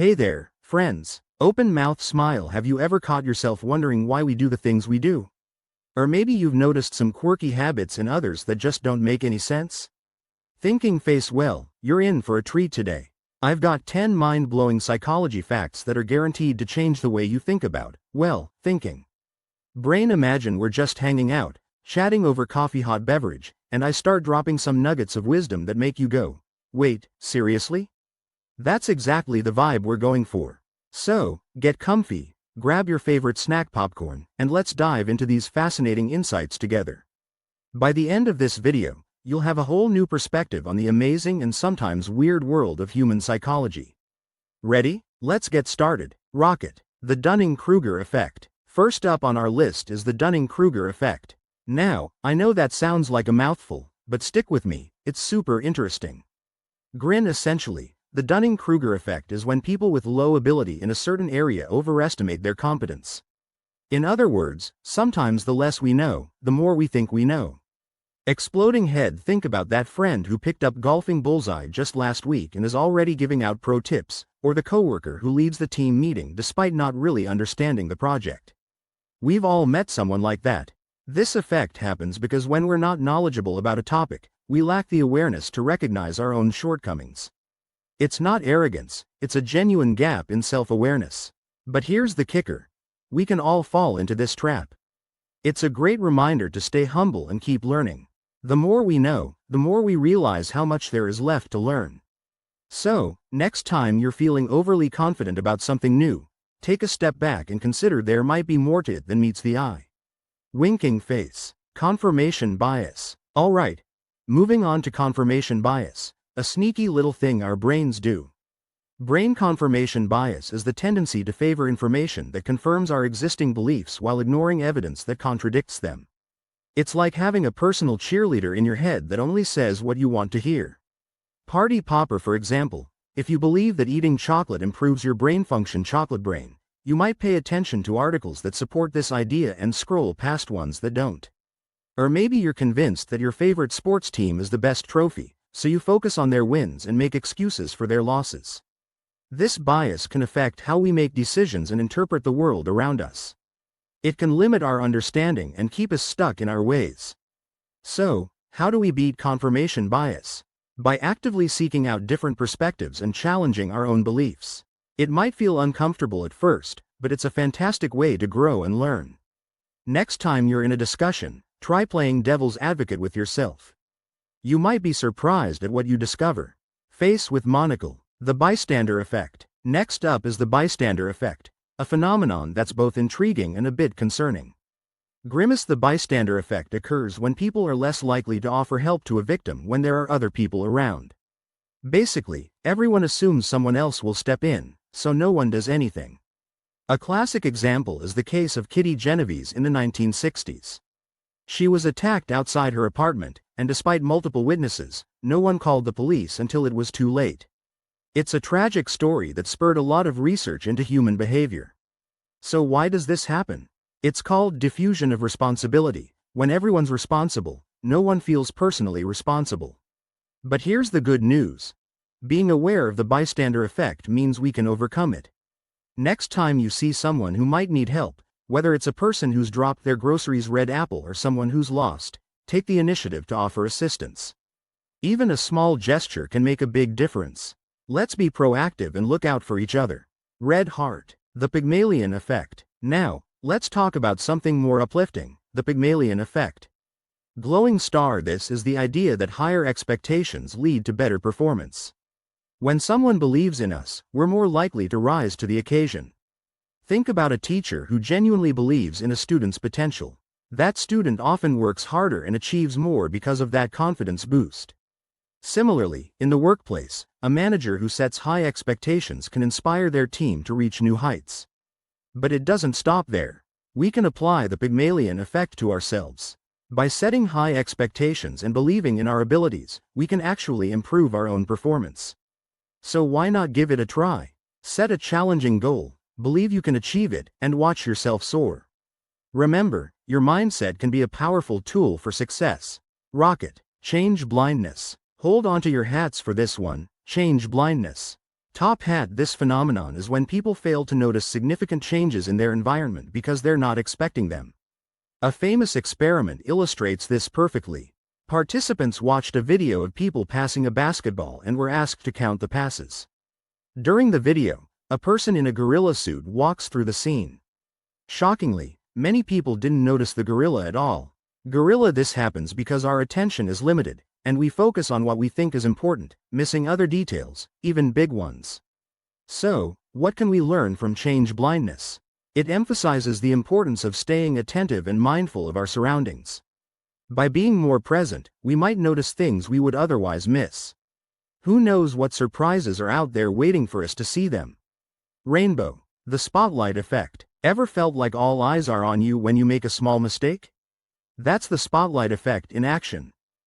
Hey there, friends. Open mouth smile. Have you ever caught yourself wondering why we do the things we do? Or maybe you've noticed some quirky habits in others that just don't make any sense? Thinking face well, you're in for a treat today. I've got 10 mind-blowing psychology facts that are guaranteed to change the way you think about, well, thinking. Brain, imagine we're just hanging out, chatting over coffee hot beverage, and I start dropping some nuggets of wisdom that make you go, wait, seriously? That's exactly the vibe we're going for. So, get comfy, grab your favorite snack popcorn, and let's dive into these fascinating insights together. By the end of this video, you'll have a whole new perspective on the amazing and sometimes weird world of human psychology. Ready? Let's get started. Rocket. The Dunning-Kruger effect. First up on our list is the Dunning-Kruger effect. Now, I know that sounds like a mouthful, but stick with me, it's super interesting. Grin. Essentially, the Dunning-Kruger effect is when people with low ability in a certain area overestimate their competence. In other words, sometimes the less we know, the more we think we know. Exploding head. Think about that friend who picked up golfing bullseye just last week and is already giving out pro tips, or the coworker who leads the team meeting despite not really understanding the project. We've all met someone like that. This effect happens because when we're not knowledgeable about a topic, we lack the awareness to recognize our own shortcomings. It's not arrogance, it's a genuine gap in self-awareness. But here's the kicker. We can all fall into this trap. It's a great reminder to stay humble and keep learning. The more we know, the more we realize how much there is left to learn. So, next time you're feeling overly confident about something new, take a step back and consider there might be more to it than meets the eye. Winking face. Confirmation bias. Alright. Moving on to confirmation bias. A sneaky little thing our brains do. Brain confirmation bias is the tendency to favor information that confirms our existing beliefs while ignoring evidence that contradicts them. It's like having a personal cheerleader in your head that only says what you want to hear. Party popper, for example. If you believe that eating chocolate improves your brain function, chocolate brain, you might pay attention to articles that support this idea and scroll past ones that don't. Or maybe you're convinced that your favorite sports team is the best trophy, so you focus on their wins and make excuses for their losses. This bias can affect how we make decisions and interpret the world around us. It can limit our understanding and keep us stuck in our ways. So, how do we beat confirmation bias? By actively seeking out different perspectives and challenging our own beliefs. It might feel uncomfortable at first, but it's a fantastic way to grow and learn. Next time you're in a discussion, try playing devil's advocate with yourself. You might be surprised at what you discover. Face with monocle. The bystander effect. Next up is the bystander effect, a phenomenon that's both intriguing and a bit concerning. Grimace. The bystander effect occurs when people are less likely to offer help to a victim when there are other people around. Basically, everyone assumes someone else will step in, so no one does anything. A classic example is the case of Kitty Genovese in the 1960s. She was attacked outside her apartment, and despite multiple witnesses, no one called the police until it was too late. It's a tragic story that spurred a lot of research into human behavior. So why does this happen? It's called diffusion of responsibility. When everyone's responsible, no one feels personally responsible. But here's the good news. Being aware of the bystander effect means we can overcome it. Next time you see someone who might need help, whether it's a person who's dropped their groceries red apple or someone who's lost, take the initiative to offer assistance. Even a small gesture can make a big difference. Let's be proactive and look out for each other. Red heart. The Pygmalion effect. Now, let's talk about something more uplifting, the Pygmalion effect. Glowing star. This is the idea that higher expectations lead to better performance. When someone believes in us, we're more likely to rise to the occasion. Think about a teacher who genuinely believes in a student's potential. That student often works harder and achieves more because of that confidence boost. Similarly, in the workplace, a manager who sets high expectations can inspire their team to reach new heights. But it doesn't stop there. We can apply the Pygmalion effect to ourselves. By setting high expectations and believing in our abilities, we can actually improve our own performance. So why not give it a try? Set a challenging goal, believe you can achieve it, and watch yourself soar. Remember, your mindset can be a powerful tool for success. Rocket. Change blindness. Hold on to your hats for this one. Change blindness. Top hat. This phenomenon is when people fail to notice significant changes in their environment because they're not expecting them. A famous experiment illustrates this perfectly. Participants watched a video of people passing a basketball and were asked to count the passes. During the video, a person in a gorilla suit walks through the scene. Shockingly, many people didn't notice the gorilla at all. Gorilla. This happens because our attention is limited, and we focus on what we think is important, missing other details, even big ones. So, what can we learn from change blindness? It emphasizes the importance of staying attentive and mindful of our surroundings. By being more present, we might notice things we would otherwise miss. Who knows what surprises are out there waiting for us to see them? Rainbow. The spotlight effect. Ever felt like all eyes are on you when you make a small mistake? That's the spotlight effect in action.